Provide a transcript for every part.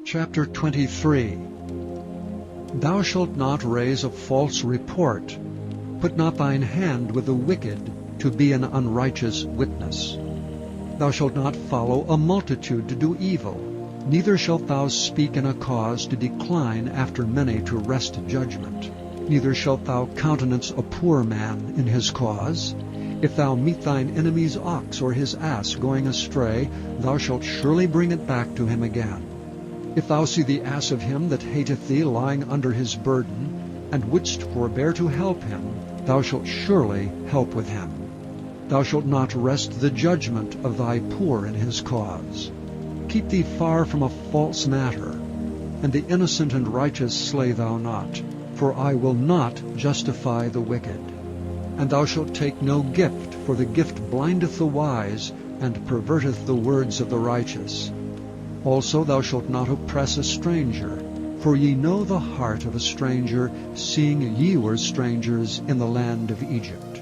Chapter 23. Thou shalt not raise a false report. Put not thine hand with the wicked, to be an unrighteous witness. Thou shalt not follow a multitude to do evil, neither shalt thou speak in a cause to decline after many to wrest judgment. Neither shalt thou countenance a poor man in his cause. If thou meet thine enemy's ox or his ass going astray, thou shalt surely bring it back to him again. If thou see the ass of him that hateth thee lying under his burden, and wouldst forbear to help him, thou shalt surely help with him. Thou shalt not wrest the judgment of thy poor in his cause. Keep thee far from a false matter, and the innocent and righteous slay thou not, for I will not justify the wicked. And thou shalt take no gift, for the gift blindeth the wise, and perverteth the words of the righteous. Also thou shalt not oppress a stranger, for ye know the heart of a stranger, seeing ye were strangers in the land of Egypt.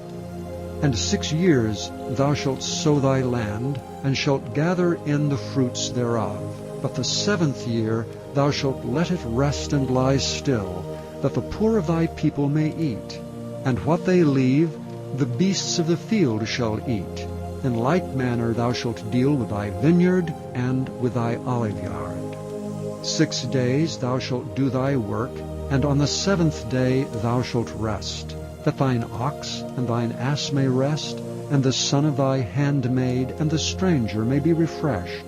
And 6 years thou shalt sow thy land, and shalt gather in the fruits thereof. But the 7th year thou shalt let it rest and lie still, that the poor of thy people may eat. And what they leave, the beasts of the field shall eat. In like manner thou shalt deal with thy vineyard and with thy oliveyard. 6 days thou shalt do thy work, and on the 7th day thou shalt rest, that thine ox and thine ass may rest, and the son of thy handmaid and the stranger may be refreshed.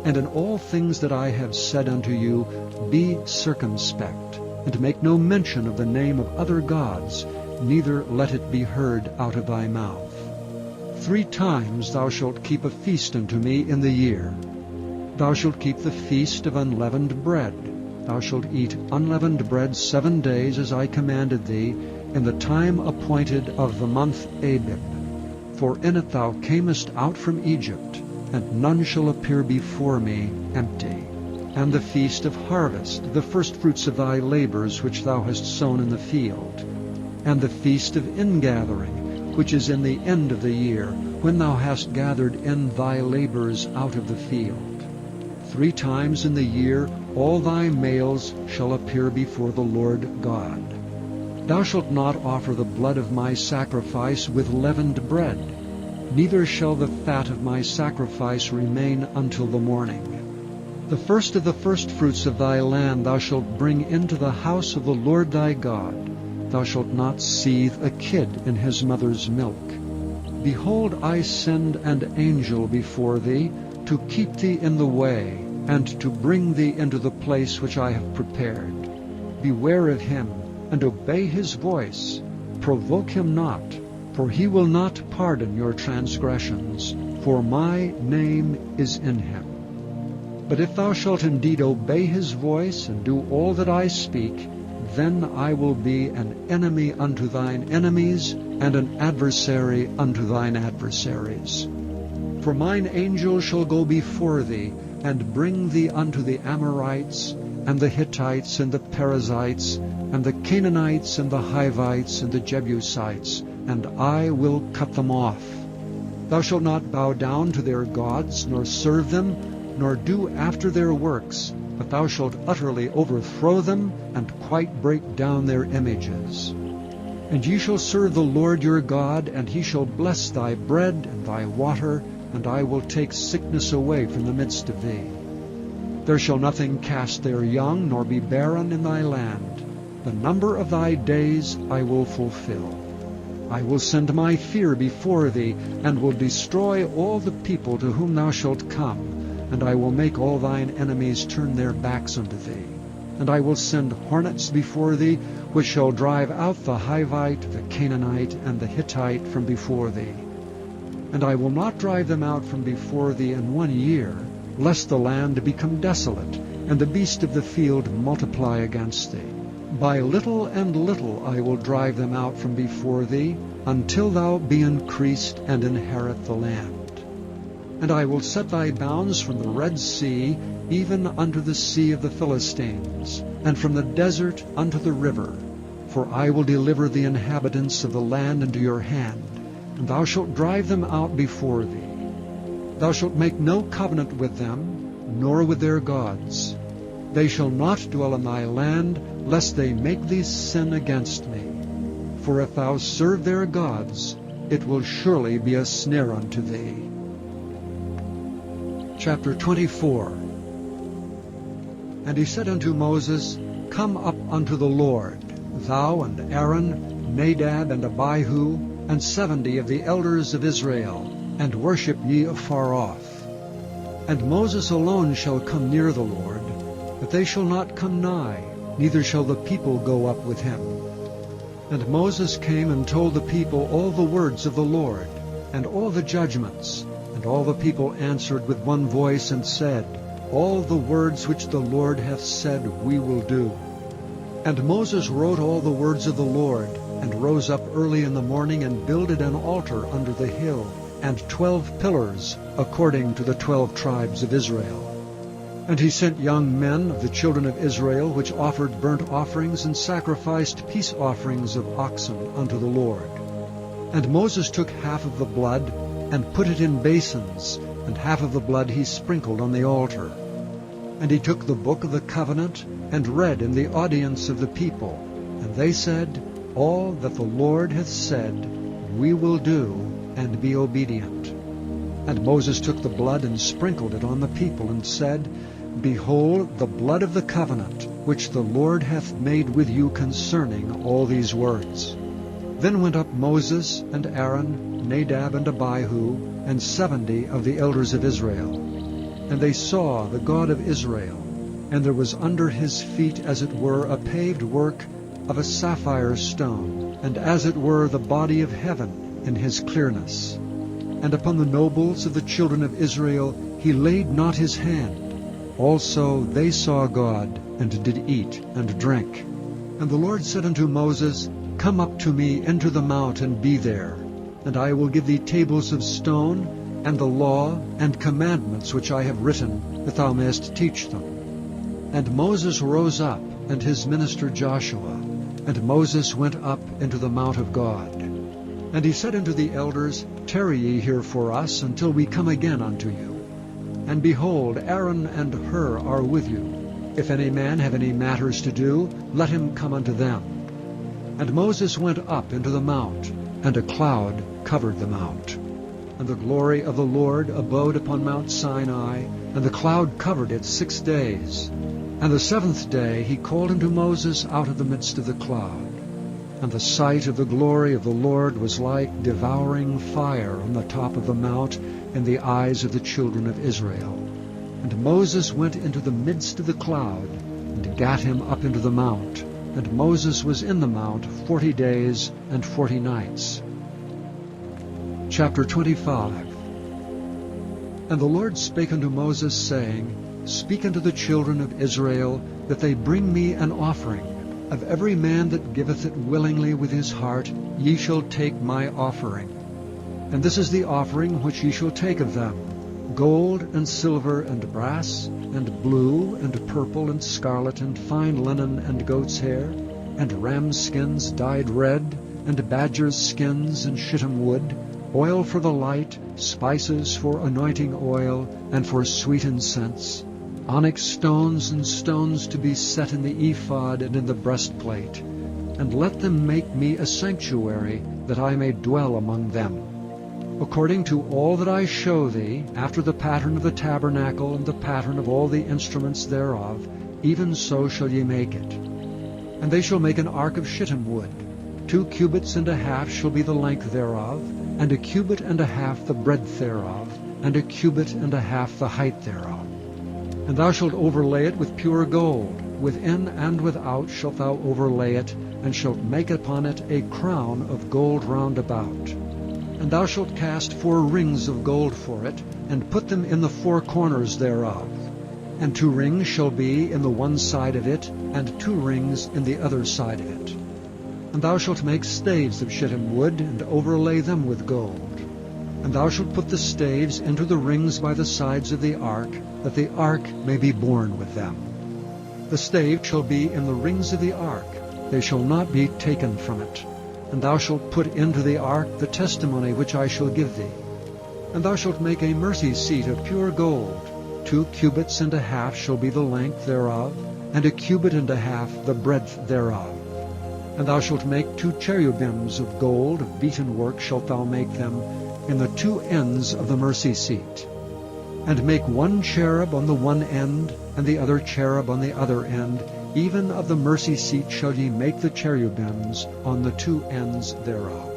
And in all things that I have said unto you, be circumspect, and make no mention of the name of other gods, neither let it be heard out of thy mouth. 3 times thou shalt keep a feast unto me in the year. Thou shalt keep the feast of unleavened bread. Thou shalt eat unleavened bread 7 days, as I commanded thee, in the time appointed of the month Abib. For in it thou camest out from Egypt, and none shall appear before me empty. And the feast of harvest, the firstfruits of thy labors which thou hast sown in the field. And the feast of ingathering, which is in the end of the year, when thou hast gathered in thy labors out of the field. 3 times in the year all thy males shall appear before the Lord God. Thou shalt not offer the blood of my sacrifice with leavened bread, neither shall the fat of my sacrifice remain until the morning. The first of the firstfruits of thy land thou shalt bring into the house of the Lord thy God. Thou shalt not seethe a kid in his mother's milk. Behold, I send an angel before thee, to keep thee in the way, and to bring thee into the place which I have prepared. Beware of him, and obey his voice. Provoke him not, for he will not pardon your transgressions, for my name is in him. But if thou shalt indeed obey his voice, and do all that I speak, then I will be an enemy unto thine enemies, and an adversary unto thine adversaries. For mine angel shall go before thee, and bring thee unto the Amorites, and the Hittites, and the Perizzites, and the Canaanites, and the Hivites, and the Jebusites, and I will cut them off. Thou shalt not bow down to their gods, nor serve them, nor do after their works, but thou shalt utterly overthrow them, and quite break down their images. And ye shall serve the Lord your God, and he shall bless thy bread and thy water, and I will take sickness away from the midst of thee. There shall nothing cast their young, nor be barren in thy land. The number of thy days I will fulfill. I will send my fear before thee, and will destroy all the people to whom thou shalt come, and I will make all thine enemies turn their backs unto thee. And I will send hornets before thee, which shall drive out the Hivite, the Canaanite, and the Hittite from before thee. And I will not drive them out from before thee in 1 year, lest the land become desolate, and the beast of the field multiply against thee. By little and little I will drive them out from before thee, until thou be increased and inherit the land. And I will set thy bounds from the Red Sea, even unto the sea of the Philistines, and from the desert unto the river. For I will deliver the inhabitants of the land into your hand, and thou shalt drive them out before thee. Thou shalt make no covenant with them, nor with their gods. They shall not dwell in thy land, lest they make thee sin against me. For if thou serve their gods, it will surely be a snare unto thee. Chapter 24. And he said unto Moses, Come up unto the Lord, thou and Aaron, Nadab and Abihu, and 70 of the elders of Israel, and worship ye afar off. And Moses alone shall come near the Lord, but they shall not come nigh, neither shall the people go up with him. And Moses came and told the people all the words of the Lord, and all the judgments. And all the people answered with one voice, and said, All the words which the Lord hath said we will do. And Moses wrote all the words of the Lord, and rose up early in the morning, and builded an altar under the hill, and 12 pillars, according to the 12 tribes of Israel. And he sent young men of the children of Israel, which offered burnt offerings, and sacrificed peace offerings of oxen unto the Lord. And Moses took half of the blood, and put it in basins, and half of the blood he sprinkled on the altar. And he took the book of the covenant, and read in the audience of the people. And they said, All that the Lord hath said, we will do, and be obedient. And Moses took the blood, and sprinkled it on the people, and said, Behold the blood of the covenant, which the Lord hath made with you concerning all these words. Then went up Moses and Aaron, Nadab and Abihu, and 70 of the elders of Israel. And they saw the God of Israel, and there was under his feet as it were a paved work of a sapphire stone, and as it were the body of heaven in his clearness. And upon the nobles of the children of Israel he laid not his hand. Also they saw God, and did eat and drink. And the Lord said unto Moses, Come up to me into the mount, and be there. And I will give thee tables of stone, and the law and commandments which I have written, that thou mayest teach them. And Moses rose up, and his minister Joshua. And Moses went up into the mount of God. And he said unto the elders, Tarry ye here for us, until we come again unto you. And behold, Aaron and Hur are with you. If any man have any matters to do, let him come unto them. And Moses went up into the mount, and a cloud covered the mount. And the glory of the Lord abode upon Mount Sinai, and the cloud covered it 6 days. And the 7th day he called unto Moses out of the midst of the cloud. And the sight of the glory of the Lord was like devouring fire on the top of the mount in the eyes of the children of Israel. And Moses went into the midst of the cloud, and gat him up into the mount. And Moses was in the mount 40 days and 40 nights. Chapter 25. And the Lord spake unto Moses, saying, Speak unto the children of Israel, that they bring me an offering. Of every man that giveth it willingly with his heart, ye shall take my offering. And this is the offering which ye shall take of them: gold and silver and brass, and blue and purple and scarlet, and fine linen and goat's hair, and ram skins dyed red, and badgers' skins and shittim wood, oil for the light, spices for anointing oil, and for sweet incense, onyx stones and stones to be set in the ephod and in the breastplate. And let them make me a sanctuary, that I may dwell among them. According to all that I show thee, after the pattern of the tabernacle and the pattern of all the instruments thereof, even so shall ye make it. And they shall make an ark of shittim wood. 2 cubits and a half shall be the length thereof, and 1 cubit and a half the breadth thereof, and 1 cubit and a half the height thereof. And thou shalt overlay it with pure gold. Within and without shalt thou overlay it, and shalt make upon it a crown of gold round about. And thou shalt cast 4 rings of gold for it, and put them in the 4 corners thereof. And 2 rings shall be in the one side of it, and 2 rings in the other side of it. And thou shalt make staves of shittim wood, and overlay them with gold. And thou shalt put the staves into the rings by the sides of the ark, that the ark may be borne with them. The stave shall be in the rings of the ark, they shall not be taken from it. And thou shalt put into the ark the testimony which I shall give thee. And thou shalt make a mercy seat of pure gold. 2 cubits and a half shall be the length thereof, and 1 cubit and a half the breadth thereof. And thou shalt make 2 cherubims of gold, of beaten work shalt thou make them, in the 2 ends of the mercy seat. And make 1 cherub on the one end, and the other cherub on the other end, even of the mercy seat shall ye make the cherubims on the 2 ends thereof.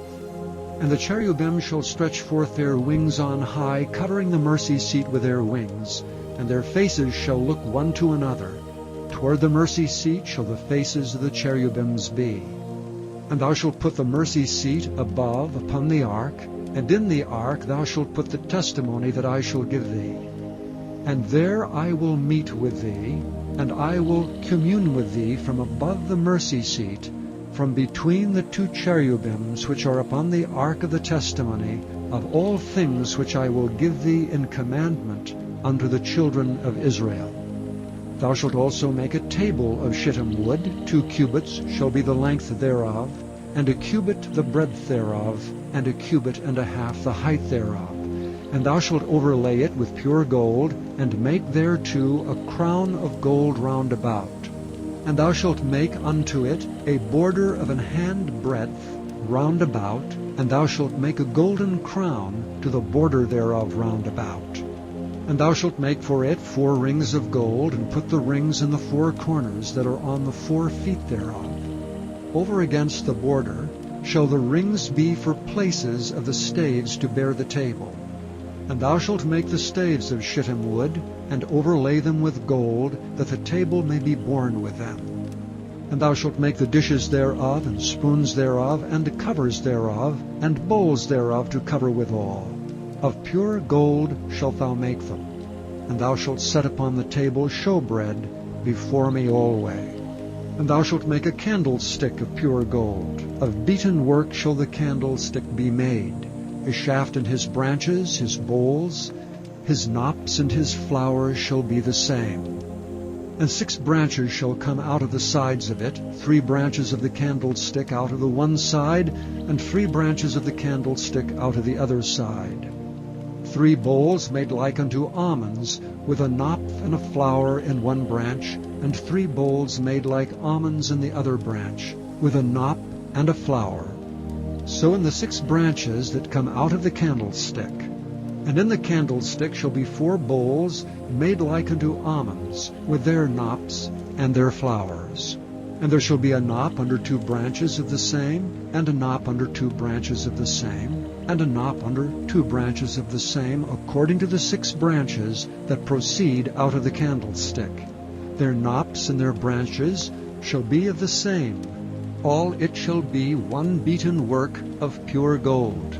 And the cherubim shall stretch forth their wings on high, covering the mercy seat with their wings, and their faces shall look one to another. Toward the mercy seat shall the faces of the cherubims be. And thou shalt put the mercy seat above upon the ark, and in the ark thou shalt put the testimony that I shall give thee. And there I will meet with thee, and I will commune with thee from above the mercy seat, from between the 2 cherubims which are upon the ark of the testimony, of all things which I will give thee in commandment unto the children of Israel. Thou shalt also make a table of shittim wood, 2 cubits shall be the length thereof, and 1 cubit the breadth thereof, and 1 cubit and a half the height thereof. And thou shalt overlay it with pure gold, and make thereto a crown of gold round about. And thou shalt make unto it a border of an hand breadth round about, and thou shalt make a golden crown to the border thereof round about. And thou shalt make for it 4 rings of gold, and put the rings in the 4 corners that are on the 4 feet thereof. Over against the border shall the rings be for places of the staves to bear the table. And thou shalt make the staves of shittim wood, and overlay them with gold, that the table may be borne with them. And thou shalt make the dishes thereof, and spoons thereof, and covers thereof, and bowls thereof to cover withal. Of pure gold shalt thou make them. And thou shalt set upon the table showbread before me alway. And thou shalt make a candlestick of pure gold. Of beaten work shall the candlestick be made. His shaft and his branches, his bowls, his knops and his flowers shall be the same. And 6 branches shall come out of the sides of it, 3 branches of the candlestick out of the one side, and 3 branches of the candlestick out of the other side. 3 bowls made like unto almonds, with a knop and a flower in one branch, and 3 bowls made like almonds in the other branch, with a knop and a flower. So in the 6 branches that come out of the candlestick. And in the candlestick shall be 4 bowls made like unto almonds, with their knops and their flowers. And there shall be a knop under 2 branches of the same, and a knop under 2 branches of the same, and a knop under 2 branches of the same, according to the 6 branches that proceed out of the candlestick. Their knops and their branches shall be of the same. All it shall be 1 beaten work of pure gold.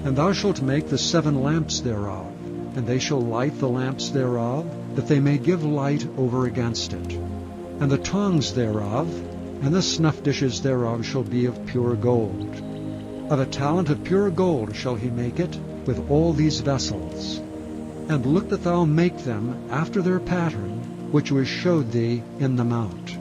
And thou shalt make the 7 lamps thereof, and they shall light the lamps thereof, that they may give light over against it. And the tongs thereof, and the snuff dishes thereof shall be of pure gold. Of a talent of pure gold shall he make it, with all these vessels. And look that thou make them after their pattern, which was showed thee in the mount.